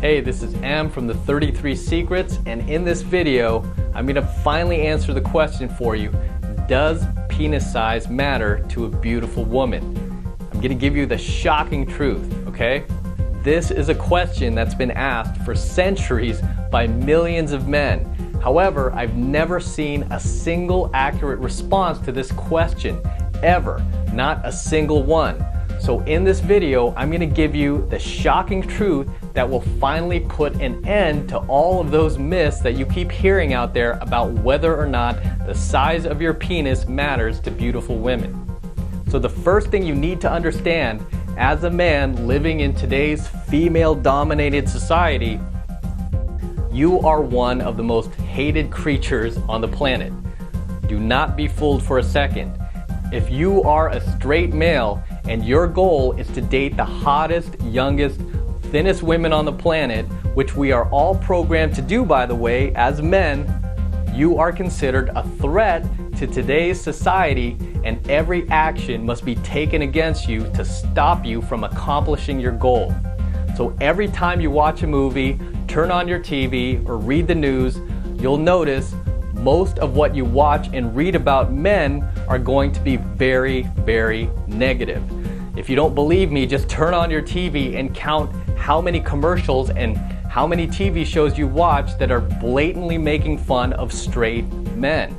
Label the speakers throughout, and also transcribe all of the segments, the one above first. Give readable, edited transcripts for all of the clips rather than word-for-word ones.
Speaker 1: Hey, this is M from the 33 Secrets, and in this video, I'm going to finally answer the question for you, does penis size matter to a beautiful woman? I'm going to give you the shocking truth, okay? This is a question that's been asked for centuries by millions of men. However, I've never seen a single accurate response to this question, ever. Not a single one. So in this video, I'm going to give you the shocking truth that will finally put an end to all of those myths that you keep hearing out there about whether or not the size of your penis matters to beautiful women. So the first thing you need to understand as a man living in today's female-dominated society, you are one of the most hated creatures on the planet. Do not be fooled for a second. If you are a straight male and your goal is to date the hottest, youngest, thinnest women on the planet, which we are all programmed to do, by the way, as men, you are considered a threat to today's society, and every action must be taken against you to stop you from accomplishing your goal. So every time you watch a movie, turn on your TV, or read the news, you'll notice most of what you watch and read about men are going to be very, very negative. If you don't believe me, just turn on your TV and count how many commercials and how many TV shows you watch that are blatantly making fun of straight men.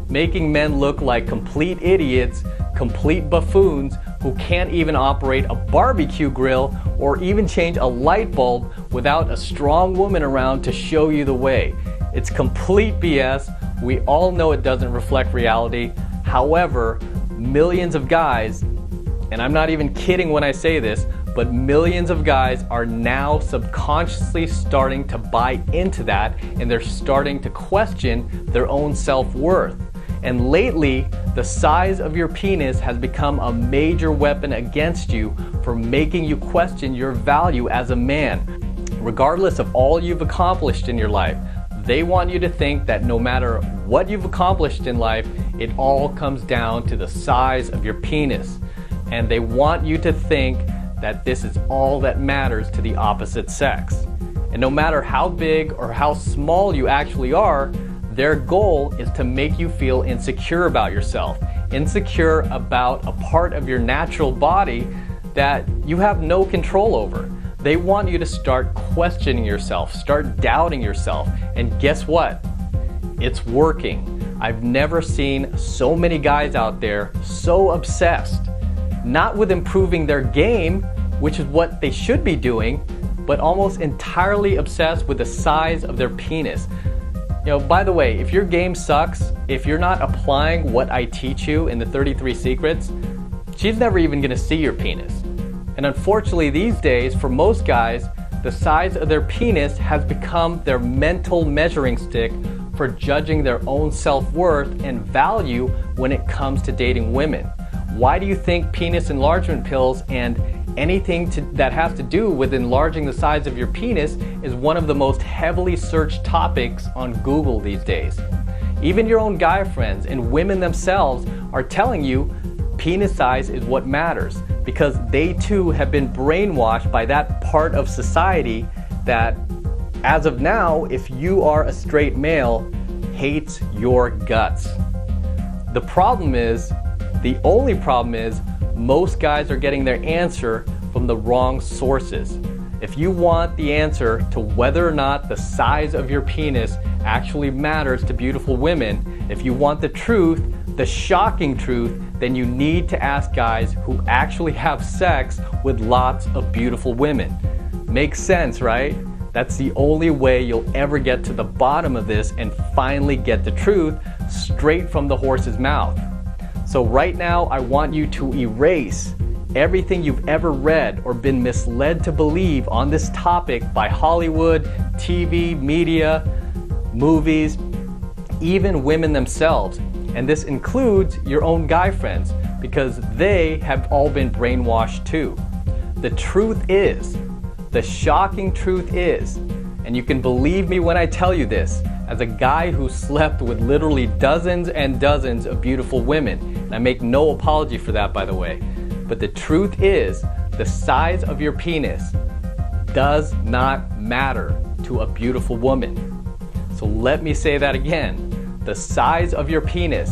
Speaker 1: Making men look like complete idiots, complete buffoons who can't even operate a barbecue grill or even change a light bulb without a strong woman around to show you the way. It's complete BS. We all know it doesn't reflect reality. However, millions of guys, and I'm not even kidding when I say this, but millions of guys are now subconsciously starting to buy into that, and they're starting to question their own self-worth. And lately, the size of your penis has become a major weapon against you for making you question your value as a man. Regardless of all you've accomplished in your life, they want you to think that no matter what you've accomplished in life, it all comes down to the size of your penis. And they want you to think that this is all that matters to the opposite sex. And no matter how big or how small you actually are, their goal is to make you feel insecure about yourself, insecure about a part of your natural body that you have no control over. They want you to start questioning yourself, start doubting yourself, and guess what? It's working. I've never seen so many guys out there so obsessed, not with improving their game, which is what they should be doing, but almost entirely obsessed with the size of their penis. You know, by the way, if your game sucks, if you're not applying what I teach you in the 33 Secrets, she's never even gonna see your penis. And unfortunately these days, for most guys, the size of their penis has become their mental measuring stick for judging their own self-worth and value when it comes to dating women. Why do you think penis enlargement pills and anything that has to do with enlarging the size of your penis is one of the most heavily searched topics on Google these days? Even your own guy friends and women themselves are telling you penis size is what matters, because they too have been brainwashed by that part of society that, as of now, if you are a straight male, hates your guts. The only problem is, most guys are getting their answer from the wrong sources. If you want the answer to whether or not the size of your penis actually matters to beautiful women, if you want the truth, the shocking truth, then you need to ask guys who actually have sex with lots of beautiful women. Makes sense, right? That's the only way you'll ever get to the bottom of this and finally get the truth straight from the horse's mouth. So right now, I want you to erase everything you've ever read or been misled to believe on this topic by Hollywood, TV, media, movies, even women themselves. And this includes your own guy friends, because they have all been brainwashed too. The truth is, the shocking truth is, and you can believe me when I tell you this, as a guy who slept with literally dozens and dozens of beautiful women, and I make no apology for that, by the way, but the truth is, the size of your penis does not matter to a beautiful woman. So let me say that again. The size of your penis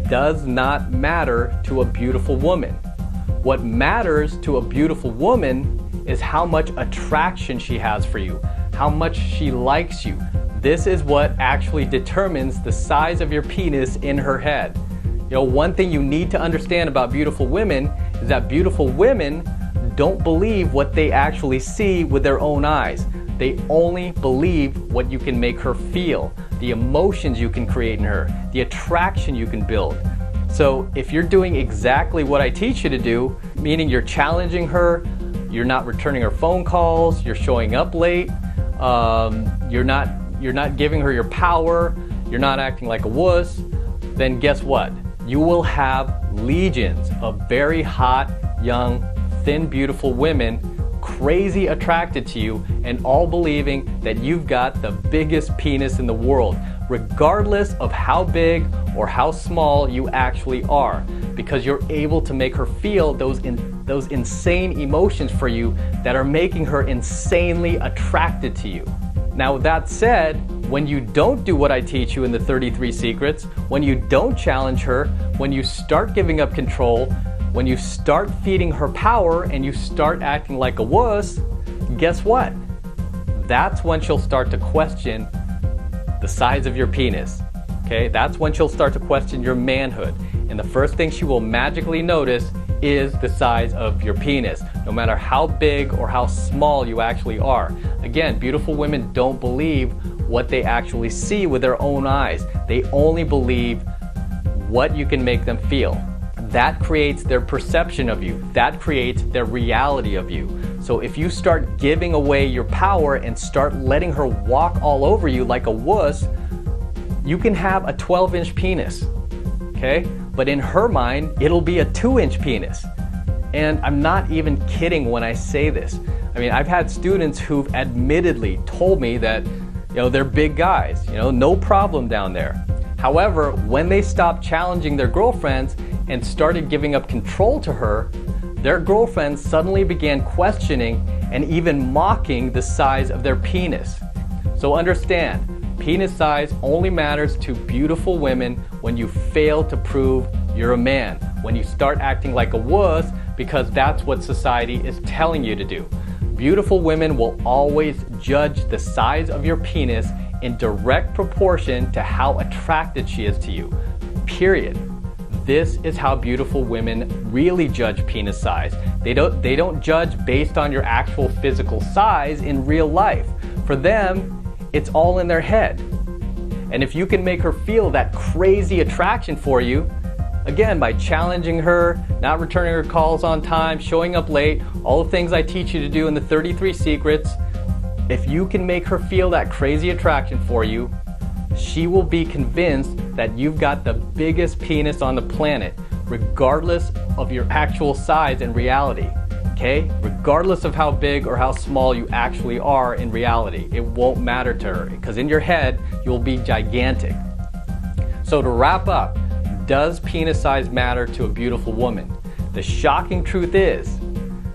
Speaker 1: does not matter to a beautiful woman. What matters to a beautiful woman is how much attraction she has for you, how much she likes you. This is what actually determines the size of your penis in her head. You know, one thing you need to understand about beautiful women is that beautiful women don't believe what they actually see with their own eyes. They only believe what you can make her feel, the emotions you can create in her, the attraction you can build. So if you're doing exactly what I teach you to do, meaning you're challenging her, you're not returning her phone calls, you're showing up late, you're not giving her your power, you're not acting like a wuss, then guess what? You will have legions of very hot, young, thin, beautiful women crazy attracted to you and all believing that you've got the biggest penis in the world, regardless of how big or how small you actually are, because you're able to make her feel those insane emotions for you that are making her insanely attracted to you. Now, with that said, when you don't do what I teach you in the 33 secrets, when you don't challenge her, when you start giving up control, when you start feeding her power and you start acting like a wuss, guess what? That's when she'll start to question the size of your penis. Okay, that's when she'll start to question your manhood. And the first thing she will magically notice is the size of your penis, no matter how big or how small you actually are. Again, beautiful women don't believe what they actually see with their own eyes. They only believe what you can make them feel. That creates their perception of you. That creates their reality of you. So if you start giving away your power and start letting her walk all over you like a wuss, you can have a 12-inch penis, okay? But in her mind, it'll be a 2-inch penis. And I'm not even kidding when I say this. I mean, I've had students who've admittedly told me that, they're big guys, no problem down there. However, when they stopped challenging their girlfriends and started giving up control to her, their girlfriends suddenly began questioning and even mocking the size of their penis. So understand, penis size only matters to beautiful women when you fail to prove you're a man, when you start acting like a wuss because that's what society is telling you to do. Beautiful women will always judge the size of your penis in direct proportion to how attracted she is to you. Period. This is how beautiful women really judge penis size. They don't judge based on your actual physical size in real life. For them, it's all in their head. And if you can make her feel that crazy attraction for you, again, by challenging her, not returning her calls on time, showing up late, all the things I teach you to do in the 33 secrets, if you can make her feel that crazy attraction for you, she will be convinced that you've got the biggest penis on the planet, regardless of your actual size in reality. Okay? Regardless of how big or how small you actually are in reality, it won't matter to her, because in your head, you'll be gigantic. So to wrap up, does penis size matter to a beautiful woman? The shocking truth is,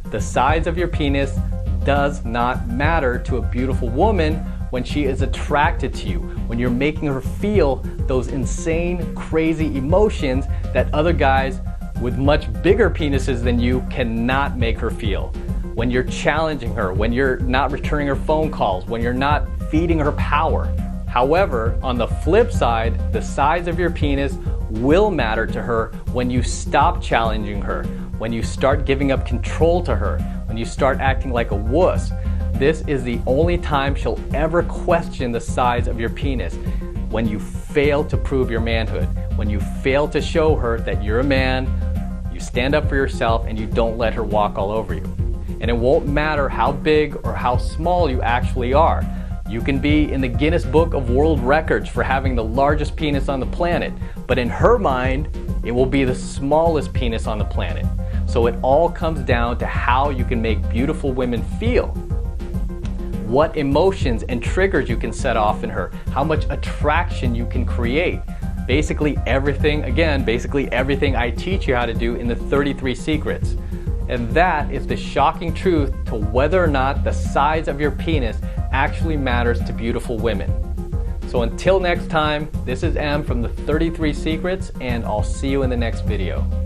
Speaker 1: the size of your penis does not matter to a beautiful woman when she is attracted to you, when you're making her feel those insane, crazy emotions that other guys with much bigger penises than you cannot make her feel. When you're challenging her, when you're not returning her phone calls, when you're not feeding her power. However, on the flip side, the size of your penis will matter to her when you stop challenging her, when you start giving up control to her, when you start acting like a wuss. This is the only time she'll ever question the size of your penis. When you fail to prove your manhood, when you fail to show her that you're a man, you stand up for yourself and you don't let her walk all over you. And it won't matter how big or how small you actually are. You can be in the Guinness Book of World Records for having the largest penis on the planet, but in her mind, it will be the smallest penis on the planet. So it all comes down to how you can make beautiful women feel. What emotions and triggers you can set off in her, how much attraction you can create. Basically everything I teach you how to do in the 33 secrets. And that is the shocking truth to whether or not the size of your penis actually matters to beautiful women. So until next time, this is M from the 33 Secrets, and I'll see you in the next video.